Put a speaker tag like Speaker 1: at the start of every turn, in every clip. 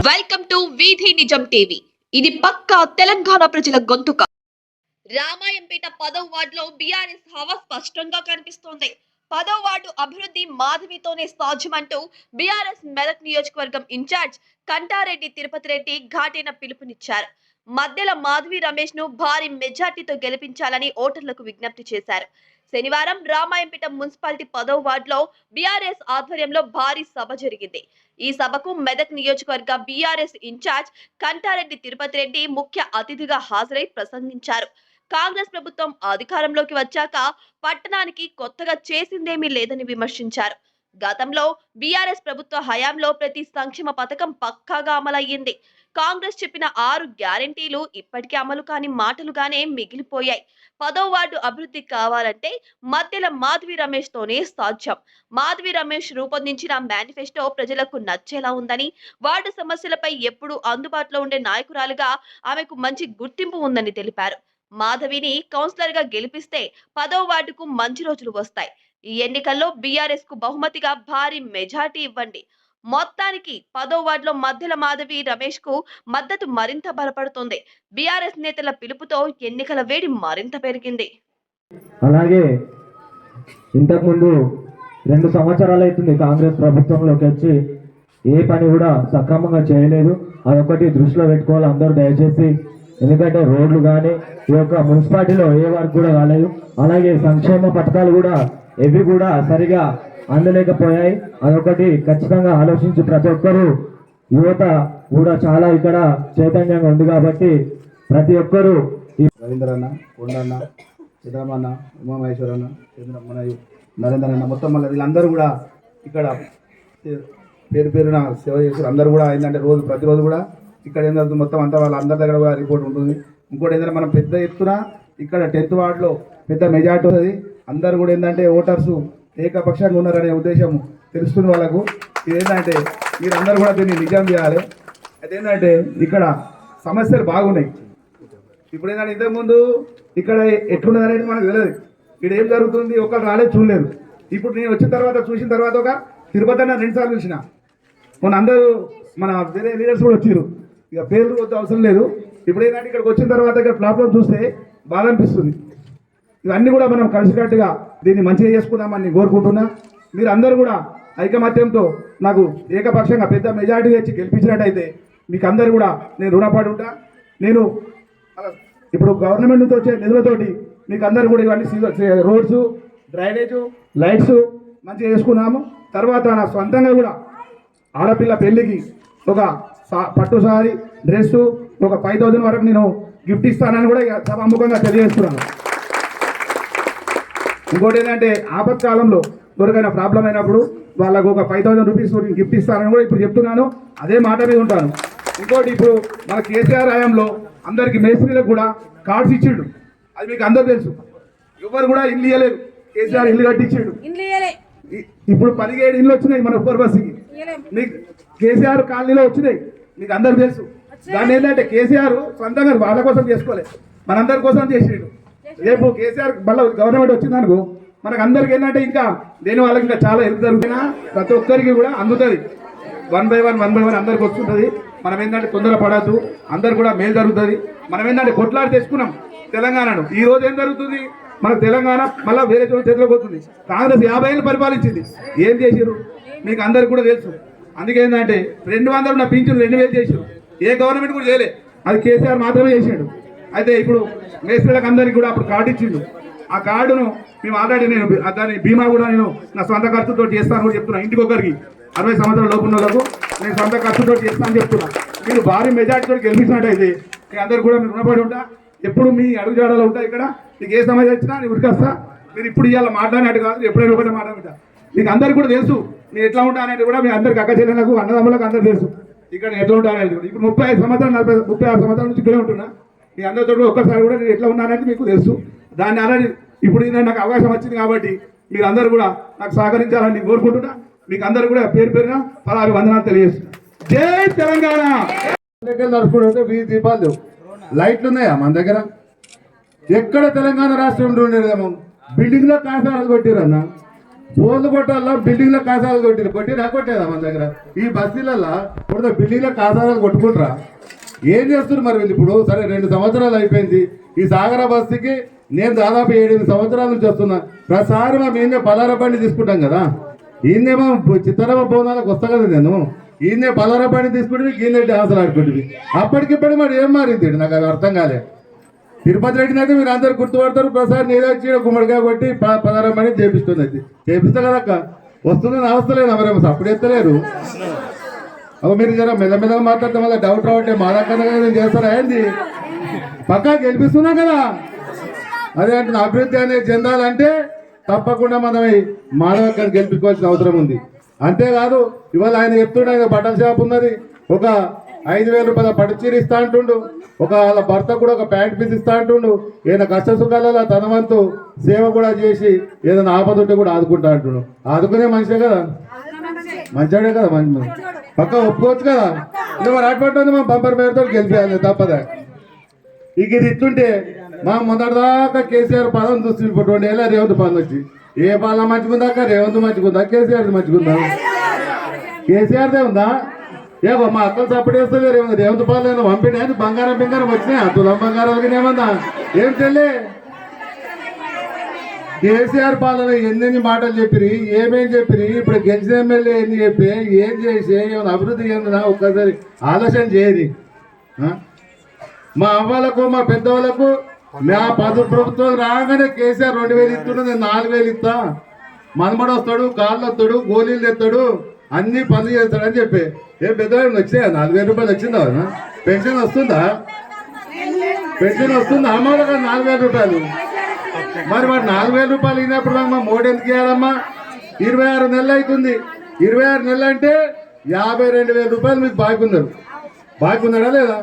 Speaker 1: Welcome to వీధి నిజం TV. ఇది పక్కా తెలంగాణ ప్రజల గొంతుక. రామాయంపేట 10వ వార్డులో బీఆర్ఎస్ హవా స్పష్టంగా కనిపిస్తోంది. 10వ వార్డు అభివృద్ధి మాధవితోనే సాధ్యమంటూ బీఆర్ఎస్ మెదక్ నియోజకవర్గం ఇన్ఛార్జ్ కంటారెడ్డి తిరుపతి రెడ్డి ఘాటైన పిలుపునిచ్చారు. మధ్యల మాధవి రమేష్ ను భారీ మెజార్టీతో గెలిపించాలని ఓటర్లకు విజ్ఞప్తి చేశారు. శనివారం రామాయంపేట మున్సిపాలిటీ 10వ వార్డులో బీఆర్ఎస్ ఆధ్వర్యంలో భారీ సభ జరిగింది. ఈ సభకు మెదక్ నియోజకవర్గ బీఆర్ఎస్ ఇన్ఛార్జ్ కంటారెడ్డి తిరుపతి రెడ్డి ముఖ్య అతిథిగా హాజరై ప్రసంగించారు. కాంగ్రెస్ ప్రభుత్వం అధికారంలోకి వచ్చాక పట్టణానికి కొత్తగా చేసిందేమీ లేదని విమర్శించారు. గతంలో బీఆర్ఎస్ ప్రభుత్వ హయాంలో ప్రతి సంక్షేమ పథకం పక్కాగా అమలయ్యింది. కాంగ్రెస్ చెప్పిన 6 గ్యారెంటీలు ఇప్పటికీ అమలు కాని మాటలుగానే మిగిలిపోయాయి. 10వ వార్డు అభివృద్ధి కావాలంటే మధ్యల మాధవి రమేష్ తోనే సాధ్యం. మాధవి రమేష్ రూపొందించిన మేనిఫెస్టో ప్రజలకు నచ్చేలా ఉందని, వార్డు సమస్యలపై ఎప్పుడూ అందుబాటులో ఉండే నాయకురాలుగా ఆమెకు మంచి గుర్తింపు ఉందని తెలిపారు. మాధవిని కౌన్సిలర్ గా గెలిపిస్తే 10వ వార్డుకు మంచి రోజులు వస్తాయి. ఈ ఎన్నికల్లో బీఆర్ఎస్ కు బహుమతిగా భారీ మెజార్టీ ఇవ్వండి. మొత్తానికి 10వ వార్డులో మధ్యల మాధవి రమేష్ కు మద్దతు మరింత బలపడుతోంది. బీఆర్ఎస్ నేతల పిలుపుతో ఎన్నికల వేడి మరింత పెరిగింది.
Speaker 2: అలాగే ఇంతకుముందు 2 సంవత్సరాలు అవుతుంది కాంగ్రెస్ ప్రభుత్వంలోకి వచ్చి ఏ పని కూడా సక్రమంగా చేయలేదు. అదొకటి దృష్టిలో పెట్టుకోవాలి అందరూ దయచేసి. ఎందుకంటే రోడ్లు కానీ ఈ యొక్క మున్సిపాలిటీలో ఏ వర్క్ కూడా కాలేదు. అలాగే సంక్షేమ పథకాలు కూడా ఇవి కూడా సరిగా అందలేకపోయాయి. అదొకటి ఖచ్చితంగా ఆలోచించి ప్రతి ఒక్కరూ యువత కూడా చాలా ఇక్కడ చైతన్యంగా ఉంది కాబట్టి ప్రతి ఒక్కరూ
Speaker 3: రవీంద్రన్న, కొండన్న, సిద్ధరామన్న, ఉమామహేశ్వరన్న, మన నరేంద్రన్న మొత్తం మళ్ళీ వీళ్ళందరూ కూడా ఇక్కడ పేరు పేరున సేవ చేస్తారు. అందరూ కూడా ఏంటంటే ప్రతిరోజు కూడా ఇక్కడ ఏం జరుగుతుంది మొత్తం అంతా వాళ్ళందరి దగ్గర కూడా రిపోర్ట్ ఉంటుంది. ఇంకోటి ఏంటంటే మనం పెద్ద ఎత్తున ఇక్కడ 10th వార్డులో పెద్ద మెజార్టీ ఉంటుంది. అందరూ కూడా ఏంటంటే ఓటర్సు ఏకపక్షంగా ఉన్నారనే ఉద్దేశం తెలుస్తుంది వాళ్ళకు. ఇదేంటంటే మీరందరూ కూడా దీన్ని నిజం చేయాలి. అయితే ఏంటంటే ఇక్కడ సమస్యలు బాగున్నాయి. ఇప్పుడు ఏంటంటే ఇంతకుముందు ఇక్కడ ఎట్లున్నది అనేది మనకు తెలియదు. ఇక్కడ ఏం జరుగుతుంది ఒకరు రాలేదు చూడలేదు. ఇప్పుడు నేను వచ్చిన తర్వాత చూసిన తర్వాత ఒక తిరుపతి అన్న 2 సార్లు చూసిన. మొన్న అందరూ మన వేరే లీడర్స్ కూడా వచ్చారు. ఇక పేర్లు వద్ద అవసరం లేదు. ఇప్పుడు ఏంటంటే ఇక్కడికి వచ్చిన తర్వాత ఇక్కడ ప్లాట్ఫామ్ చూస్తే బాగా అనిపిస్తుంది. ఇవన్నీ కూడా మనం కలిసికట్టుగా దీన్ని మంచిగా చేసుకుందామని కోరుకుంటున్నా. మీరు అందరూ కూడా ఐకమత్యంతో నాకు ఏకపక్షంగా పెద్ద మెజారిటీ తెచ్చి గెలిపించినట్టయితే మీకు అందరూ కూడా నేను రుణపడి ఉంటా. నేను ఇప్పుడు గవర్నమెంట్ నుంచి వచ్చే నిధులతోటి మీకు అందరూ కూడా ఇవన్నీ రోడ్స్, డ్రైనేజు, లైట్స్ మంచిగా చేసుకున్నాము. తర్వాత నా సొంతంగా కూడా ఆడపిల్ల పెళ్ళికి ఒక పట్టు సారీ, డ్రెస్సు ఒక 5000 వరకు నేను గిఫ్ట్ ఇస్తానని కూడా సభాముఖంగా తెలియజేస్తున్నాను. ఇంకోటి ఏంటంటే ఆపత్కాలంలో ఎవరికైనా ప్రాబ్లం అయినప్పుడు వాళ్ళకు ఒక 5000 రూపీస్ గిఫ్ట్ ఇస్తానని కూడా ఇప్పుడు చెప్తున్నాను. అదే మాట మీద ఉంటాను. ఇంకోటి ఇప్పుడు మన కేసీఆర్ హయాంలో అందరికి మేస్త్రీలకు కూడా కార్డ్స్ ఇచ్చిండు. అది మీకు అందరూ తెలుసు. ఎవరు కూడా ఇల్లు ఇవ్వలేదు. కేసీఆర్ ఇల్లు కట్టించిండు. ఇప్పుడు 17 ఇల్లు వచ్చినాయి మన ఉప్పర్ బస్సుకి. మీకు కేసీఆర్ కాలనీలో వచ్చినాయి, మీకు అందరు తెలుసు. దాన్ని ఏంటంటే కేసీఆర్ సొంతంగా వాళ్ళ కోసం చేసుకోలేదు, మనందరి కోసం చేసిండు. రేపు కేసీఆర్ మళ్ళీ గవర్నమెంట్ వచ్చిందనుకో మనకు అందరికి ఏంటంటే ఇంకా దేని వాళ్ళకి ఇంకా చాలా హెల్ప్ జరుగుతున్నా ప్రతి ఒక్కరికి కూడా అందుతుంది. 1 by 1 అందరికి వస్తుంటుంది. మనం ఏంటంటే తొందర పడద్దు, అందరు కూడా మేలు జరుగుతుంది. మనం ఏంటంటే కొట్లాడి తెచ్చుకున్నాం తెలంగాణను. ఈ రోజు ఏం జరుగుతుంది, మన తెలంగాణ మళ్ళీ వేరే చేతిలోకి పోతుంది. కాంగ్రెస్ 50 ఏళ్ళు పరిపాలించింది. ఏం చేసారు మీకు అందరికి కూడా తెలుసు. అందుకే ఏంటంటే 200 ఉన్న పింఛను 2000 చేసారు. ఏ గవర్నమెంట్ కూడా చేయలే, అది కేసీఆర్ మాత్రమే చేసాడు. అయితే ఇప్పుడు మేస్త్రీలకు అందరికీ కూడా అప్పుడు కార్డు ఇచ్చిండు. ఆ కార్డును మేము ఆల్రెడీ నేను దాని బీమా కూడా నేను నా సొంత ఖర్చుతో చేస్తాను కూడా చెప్తున్నా. ఇంటికి ఒకరికి 60 సంవత్సరాల లోపు ఉన్న వాళ్ళకు నేను సొంత ఖర్చుతో చేస్తానని చెప్తున్నా. మీరు భారీ మెజార్టీతో గెలిపించినట్టయితే మీ అందరు కూడా మీరు రుణపడి ఉంటా. ఎప్పుడు మీ అడుగుజాడలో ఉంటా. ఇక్కడ మీకు ఏ సమస్య వచ్చినా నేను ఉరికొస్తా. మీరు ఇప్పుడు ఇవాళ మాట్లాడినట్టు కాదు, ఎప్పుడైనా ఒకటే మాట్లాడుతా. మీకు అందరికి కూడా తెలుసు నేను ఎట్లా ఉంటా అనేది కూడా మీ అందరికి అక్క చెల్లెలకు అన్నదమ్ములకు అందరూ తెలుసు. ఇక్కడ ఎట్లా ఉంటా అనేది కూడా ఇప్పుడు 35 సంవత్సరాలు 36 సంవత్సరాల నుంచి ఇక్కడే ఉంటున్నా. మీ అందరితో ఒక్కసారి కూడా నేను ఎట్లా ఉన్నానని మీకు తెలుసు. దాన్ని అలాంటి ఇప్పుడు నాకు అవకాశం వచ్చింది కాబట్టి మీరు అందరూ కూడా నాకు సహకరించాలని కోరుకుంటున్నా. మీకు అందరూ కూడా పేరు పేరున పలావి వందనాలు తెలియజేస్తున్నా. జై తెలంగాణ.
Speaker 4: నడుచుకుంటే వీధి దీపాలు లైట్లు ఉన్నాయా మన దగ్గర? ఎక్కడ తెలంగాణ రాష్ట్రంలో ఉండేదేమో బిల్డింగ్ లో కాసారాలు కొట్టిరన్న. బోర్లు కొట్టాలా బిల్డింగ్ల కాసాలు కొట్టిరా కొట్టేదా మన దగ్గర ఈ బస్తీలల్లో కొడితే బిల్డింగ్ల కాసాలు కొట్టుకుంటారా ఏం చేస్తున్నారు మరి వీళ్ళు ఇప్పుడు సరే 2 సంవత్సరాలు అయిపోయింది ఈ సాగర బస్తీకి నేను దాదాపు 7 సంవత్సరాల నుంచి వస్తున్నా ప్రతిసారి మేము ఈయనే పలార బండి తీసుకుంటాం కదా ఈయనేమో చిత్తరమ భవనాలకు వస్తా కదా నేను ఈయనే పలార బండి తీసుకుంటే ఈయన డాన్సులు ఆడుకుంటుంది అప్పటికిప్పటి మరి ఏం మారింది నాకు అది అర్థం కాలే తిరుపతి రెడ్డిని అయితే మీరు అందరు గుర్తుపడతారు ప్రసాద్ నీళ్ళు వచ్చి గుమ్మడికాయ కొట్టి పలార బండి చేపిస్తుంది అది చేపిస్తా కదక్క వస్తుందని అవస్థ లేదు మరేమో అప్పుడు ఎత్తలేరు అవి మీరు జర మెల్లమెల్లగా మాట్లాడటం వల్ల డౌట్ రావట్లే మా దాకా నేను చేస్తారా ఏంది పక్కా గెలిపిస్తున్నాం కదా అదే అంటే అభివృద్ధి అనేది చెందాలంటే తప్పకుండా మనం ఈ మాధవక్కని గెలిపించుకోవాల్సిన అవసరం ఉంది అంతేకాదు ఇవాళ ఆయన చెప్తుండే ఆయన బట్టల షాప్ ఉన్నది ఒక 5,000 రూపాయల పట్టు చీర ఇస్తా అంటుండు ఒక వాళ్ళ భర్త కూడా ఒక ప్యాంట్ పీస్ ఇస్తా అంటుండు ఏదైనా కష్ట సుఖాలలో తన వంతు సేవ కూడా చేసి ఏదైనా ఆపద ఉంటే కూడా ఆదుకుంటా అంటుండు ఆదుకునే మనిషే కదా మంచివాడే కదా మంచి పక్క ఒప్పుకోవచ్చు కదా ఇంకా మరి అటువంటి మా బంపర్ పేరుతో గెలిపేయాలి తప్పదా ఇక ఇది ఇట్లుంటే మా మొదటిదాకా కేసీఆర్ పాలన చూసి ఇప్పుడు 2 ఏళ్ళ రేవంత్ పాలన వచ్చి ఏ పాలన మంచిగుందాక రేవంత్ మంచిగుందా కేసీఆర్ మంచిగుందా కేసీఆర్దే ఉందా ఏమో మా అక్కలు సపోర్ట్ చేస్తుంది రేవంత్ పాలన పంపిణీ బంగారం వచ్చినాయి తులం బంగారాలకి ఏమన్నా ఏం తెల్లే కేసీఆర్ పాలన ఎన్నెన్ని మాటలు చెప్పిరి ఏమేం చెప్పిరి ఇప్పుడు గెలిచిన ఎమ్మెల్యే ఎన్ని చెప్పి ఏం చేసి ఏమైనా అభివృద్ధి చెందినా ఒక్కసారి ఆలోచన చేయని మా అవ్వాలకు మా పెద్దవాళ్ళకు మా ప్రభుత్వం రాగానే కేసీఆర్ 2,000 ఇస్తున్నా నేను 4,000 ఇస్తా మనమడు వస్తాడు కాళ్ళు వస్తాడు గోళీలు తెస్తాడు అన్ని పనులు చేస్తాడని చెప్పి ఏం పెద్దవాళ్ళు వచ్చాయా 4,000 రూపాయలు వచ్చిందా పెన్షన్ వస్తుందా అమ్మలో కదా 4,000 రూపాయలు మరి 4,000 రూపాయలు అయినప్పుడు మా మోడీ ఎందుకు ఇవ్వాలమ్మా 26 నెలలు అవుతుంది 26 నెలలు అంటే 52,000 రూపాయలు మీకు బాగున్నాడా లేదా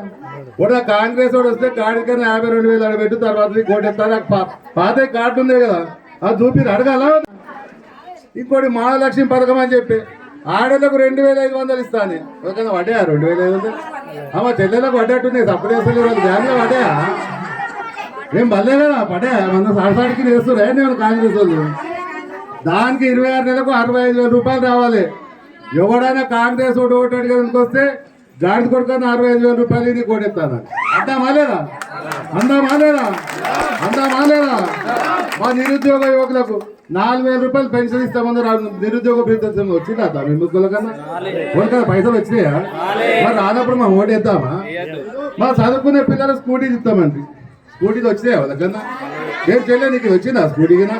Speaker 4: కూడా కాంగ్రెస్ వాడు వస్తే కార్డుకన్నా 52,000 అడబెట్టు తర్వాత కోటెత్తారు పాత కార్డు ఉంది కదా అది చూపి అడగాల ఇంకోటి మహాలక్ష్మి పథకం అని చెప్పి ఆడలకు 2,500 ఇస్తాను ఓకేనా పడ్డాయా 2,500 అమ్మ చెల్లెలకు పడ్డట్టుంది సప్పుడు వేస్తలేదు వాళ్ళు బ్యాంకులో పడ్డాయా ఏం పడలే కదా పడ్డాయా మన సాడికి వేస్తున్నా నేను కాంగ్రెస్ వాళ్ళు దానికి 26 నెలలకు 65,000 రూపాయలు రావాలి ఎవడైనా కాంగ్రెస్ ఓటు అడిగేందుకు వస్తే గాడి కొడుకన్నా 65,000 రూపాయలు ఇది కొడెత్తాను అందామా లేదా మా నిరుద్యోగ యువకులకు 4,000 రూపాయలు పెన్షన్ ఇస్తామని నిరుద్యోగ భృతం వచ్చిందా మీ ముగ్గుల కన్నా ఓడికన్నా పైసలు వచ్చినాయా మరి రానప్పుడు మా ఓటేద్దామా మా చదువుకునే పిల్లలు స్కూటీలు ఇస్తామండి స్కూటీలు వచ్చినాయా వాళ్ళకన్నా ఏం చేయలేదు నీకు వచ్చిందా స్కూటీ కన్నా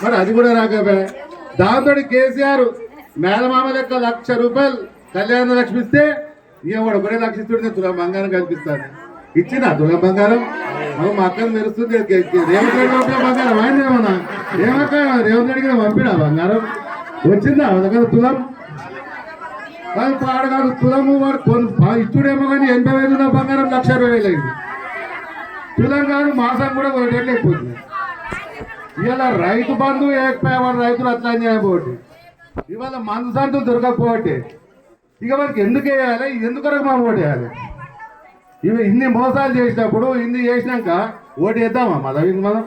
Speaker 4: మరి అది కూడా రాకపోయా దాంతో కేసీఆర్ మేనమామ లెక్క 1,00,000 రూపాయలు కళ్యాణ లక్ష్మి ఇస్తే వాడు ఒకటే లక్షిస్తుంటే తులం బంగారం కల్పిస్తాను ఇచ్చినా తులం బంగారం మా అక్కను మెరుస్తుంది రేవంత్ రెడ్డి పంపిన బంగారం ఆయన ఏమన్నా ఏమక్క రేవంత్ రెడ్డికి పంపినా బంగారం వచ్చిందా కదా తులం పాడు కాదు తులము వాడు ఇచ్చుడేమో కానీ 80,000 ఉన్న బంగారం 1,20,000 అయింది తులం కాదు మాసం కూడా 1 రేట్లు అయిపోతుంది ఇవాళ రైతు బంధు ఏకపోయేవాడు రైతులు అట్లా చేయబోటి ఇవాళ మందు సంతులు దొరకకపోతే ఇక మనకి ఎందుకు వేయాలి ఎందుకొరకు మనం ఓటు వేయాలి ఇవి ఇన్ని మోసాలు చేసినప్పుడు ఇన్ని చేసినాక ఓటు వేద్దామా మళ్ళీ మనం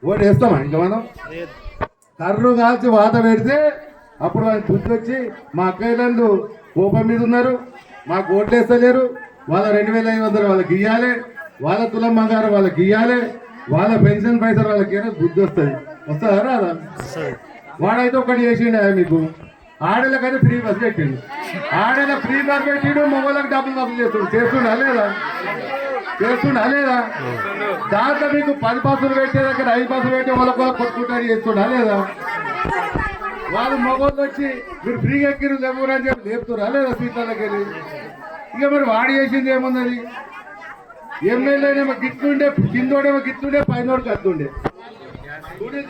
Speaker 4: ఓటు వేస్తామా ఇంకా మనం కర్రు కాల్చి వాత పెడితే అప్పుడు వాళ్ళని గుర్తొచ్చి మా అక్కయ్యలు కోపం మీద ఉన్నారు మాకు ఓట్లు వేస్తలేరు వాళ్ళ 2,500 వాళ్ళకి ఇవ్వాలి వాళ్ళ తులం బంగారం వాళ్ళకి ఇవ్వాలి వాళ్ళ పెన్షన్ పైసలు వాళ్ళకి బుద్ధి వస్తుంది వస్తుందా రాదా వాడైతే ఒకటి చేసిండే మీకు ఆడలకైతే ఫ్రీ బస్ పెట్టిండు ఆడల ఫ్రీ బస్ పెట్టిండు మొగోళ్ళకి డబ్బులు వసూలు చేస్తుండా లేదా దాంట్లో మీకు 10 బస్సులు పెట్టే దగ్గర 5 బస్సులు పెట్టి వాళ్ళ కొట్టుకుంటారు చేస్తుండా లేదా వాళ్ళు మొగోళ్ళు వచ్చి మీరు ఫ్రీగా ఎక్కిరు లేవురు అని చెప్పి లేపుతురా లేదా సీట్లకి వెళ్ళి ఇక మరి వాడు చేసింది ఏమున్నది ఎమ్మెల్యేనేమో గిట్లుండే కిందోడేమో గిట్లుండే పైనోడు కట్టుండే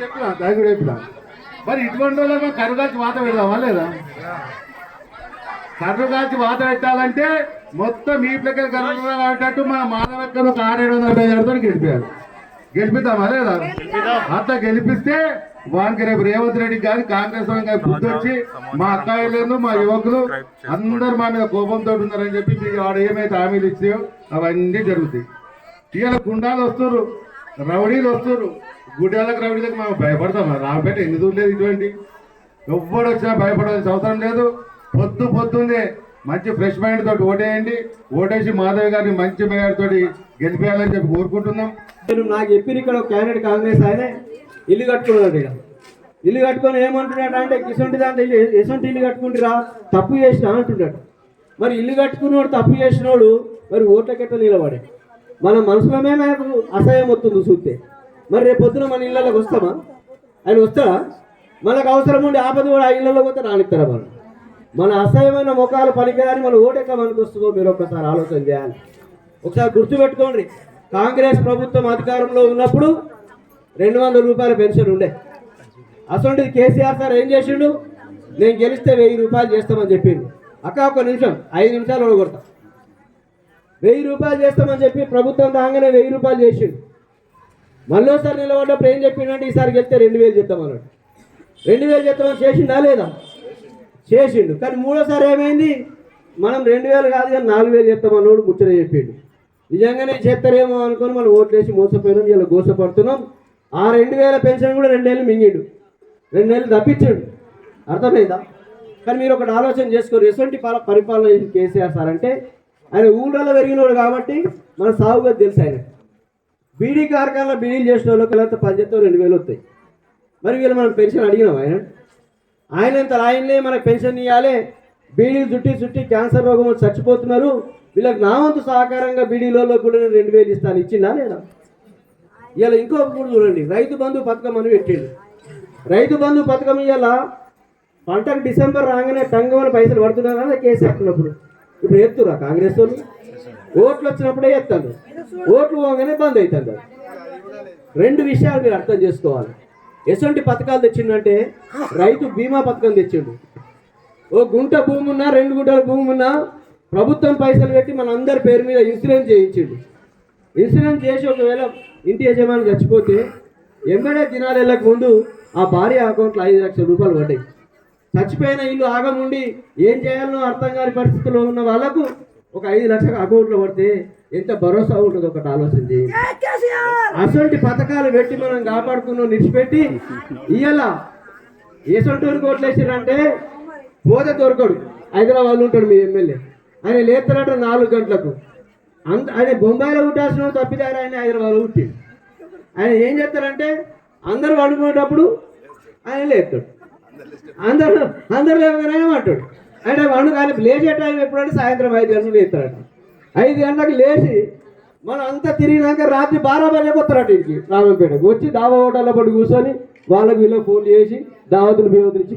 Speaker 4: చెప్పినా దాని కూడా చెప్పినా మరి ఇటువంటి వాళ్ళేమో కర్రు కాల్చి వాత పెడదామా లేదా కర్రు కాల్చి వాత పెట్టాలంటే మొత్తం ఈ ప్లెక్కలు కర్రు అనేటట్టు మా మానవక్కను ఒక 6,750 గెలిపిద్దామా లేదా అట్లా గెలిపిస్తే వానికి రేపు రేవంత్ రెడ్డికి కానీ కాంగ్రెస్ వాళ్ళకి బుద్ధి వచ్చి మా అక్కాయిలను మా యువకులు అందరు మా మీద కోపంతో ఉన్నారని చెప్పి మీకు వాడు ఏమైతే హామీలు ఇచ్చాయో అవన్నీ జరుగుతాయి ఇవాళ గుండాలు వస్తున్నారు రౌడీలు వస్తున్నారు గుడ్యాలకు రౌడీలకు మనం భయపడతామా? రామపేట ఎన్ని దూరలేదు ఇటువంటి, ఎవ్వడు వచ్చినా భయపడాల్సిన అవసరం లేదు. పొద్దుందే మంచి ఫ్రెష్ మైండ్ తోటి ఓటేయండి. ఓటేసి మాధవి గారిని మంచి మేయర్ తోటి గెలిపేయాలని చెప్పి కోరుకుంటున్నాం.
Speaker 5: నేను నాకు చెప్పిన ఇక్కడ ఒక క్యాండిడేట్ కాంగ్రెస్ ఆయన ఇల్లు కట్టుకున్నాడు. ఇక ఇల్లు కట్టుకొని ఏమంటున్నాడు అంటే ఇసొంటి దాంట్లో ఎసొంటి ఇల్లు కట్టుకుంటురా తప్పు చేసినా అంటున్నాడు. మరి ఇల్లు కట్టుకున్నవాడు తప్పు చేసినోడు మరి ఓట్లకెట్ట నిలబడే మన మనసులోనే మనకు అసహ్యం వస్తుంది చూస్తే. మరి రేపు పొద్దున మన ఇళ్ళలోకి వస్తామా? ఆయన వస్తాడా? మనకు అవసరం ఉండి ఆపద కూడా ఆ ఇళ్ళలో పోతే రానిస్తారా? మన అసహ్యమైన ముఖాలు పనికిరాని మన ఓటెక్క మనకు వస్తుందో మీరు ఒక్కసారి ఆలోచన చేయాలి. ఒకసారి గుర్తుపెట్టుకోండి, కాంగ్రెస్ ప్రభుత్వం అధికారంలో ఉన్నప్పుడు 200 రూపాయల పెన్షన్ ఉండే. అసలు కేసీఆర్ సార్ ఏం చేసిండు? నేను గెలిస్తే 1000 రూపాయలు చేస్తామని చెప్పిండు. అక్క ఒక నిమిషం 5 నిమిషాలు ఒడగొడతా. 1000 రూపాయలు చేస్తామని చెప్పి ప్రభుత్వం రాగానే 1000 రూపాయలు చేసిండు. మళ్ళీసారి నిలబడ్డప్పుడు ఏం చెప్పిండంటే ఈసారి గెలిస్తే 2000 చేస్తామన్నాడు. 2000 చేస్తామని చేసిండా లేదా? చేసిండు. కానీ మూడోసారి ఏమైంది? మనం 2000 కాదు కానీ 4000 చేస్తామన్నాడు ముచ్చట చెప్పిండు. నిజంగానే చేస్తారేమో అనుకొని మనం ఓట్లేసి మోసపోయినాం. ఇలా గోసపడుతున్నాం. ఆ 2000 పెన్షన్ కూడా 2 నెలలు మింగిండు, 2 నెలలు తప్పించాడు. అర్థమైందా? కానీ మీరు ఒకటి ఆలోచన చేసుకోరు. ఎటువంటి పరిపాలన చేసిన కేసీఆర్ సార్ అంటే ఆయన ఊళ్ళలో పెరిగినోడు కాబట్టి మన సాగుగా తెలుసు. ఆయన బీడీ కార్ఖానలో బీడీలు చేసిన వాళ్ళకి లేకపోతే 10 2000 వస్తాయి. మరి వీళ్ళు మనం పెన్షన్ అడిగినాం. ఆయనంత ఆయనలే మనకు పెన్షన్ ఇవ్వాలి. బీడీలు చుట్టి క్యాన్సర్ రోగం చచ్చిపోతున్నారు. వీళ్ళకి నా వంతు సహకారంగా బీడీలలో కూడా 2000 ఇస్తాను. ఇచ్చిందా లేదా? ఇలా ఇంకొక కూడా చూడండి, రైతు బంధు పథకం అని పెట్టిండు. రైతు బంధు పథకం ఇవాళ పంటకు డిసెంబర్ రాగానే టంగమని పైసలు పడుతున్నారా కేసు ఎత్తున్నప్పుడు? ఇప్పుడు ఎత్తురా కాంగ్రెస్ వాళ్ళు? ఓట్లు వచ్చినప్పుడే ఎత్తాడు, ఓట్లు పోగానే బంద్ అవుతుంది. 2 విషయాలు మీరు అర్థం చేసుకోవాలి. ఎటువంటి పథకాలు తెచ్చిండంటే రైతు బీమా పథకం తెచ్చిండు. ఓ గుంట భూమి ఉన్నా 2 గుంటల భూమి ఉన్నా ప్రభుత్వం పైసలు పెట్టి మన అందరి పేరు మీద ఇన్సూరెన్స్ చేయించిండు. ఇన్సూరెన్స్ చేసి ఒకవేళ ఇంటి యజమాని చచ్చిపోతే ఎంబడే దినాలకు ముందు ఆ భార్య అకౌంట్లో 5 లక్షల రూపాయలు పడ్డాయి. చచ్చిపోయిన ఇల్లు ఆగముండి ఏం చేయాలనో అర్థం కాని పరిస్థితుల్లో ఉన్న వాళ్ళకు ఒక 5 లక్షల అకౌంట్లో పడితే ఎంత భరోసా ఉంటుందో ఒకటి ఆలోచన చేయండి. అటువంటి పథకాలు పెట్టి మనం కాపాడుకున్నాం నిడిచిపెట్టి ఇయ్యాల ఏసొంటూరు ఓట్లేసారంటే పోతే దొరకడు. హైదరాబాద్లో ఉంటాడు మీ ఎమ్మెల్యే. ఆయన లేస్తారట 4 గంటలకు. ఆయన బొంబాయిలో పుట్టాల్సిన తప్పిదారు ఆయన హైదరాబాద్లో పుట్టి. ఆయన ఏం చేస్తారంటే అందరూ వండుకునేటప్పుడు ఆయన లేస్తాడు, అందరు లేవగానే ఏమంటాడు అంటే వండుకాని లేచే టైం ఎప్పుడంటే సాయంత్రం 5 గంటలకు లేస్తారట. 5 గంటలకు లేచి మనం అంతా తిరిగినాక రాత్రి 12 బజే కొత్తారట ఇంటికి రామంపేటకు వచ్చి దావా హోటల్లో పడి కూర్చొని వాళ్ళకి వీళ్ళకి ఫోన్ చేసి దావతులు బేవతులు ఇచ్చి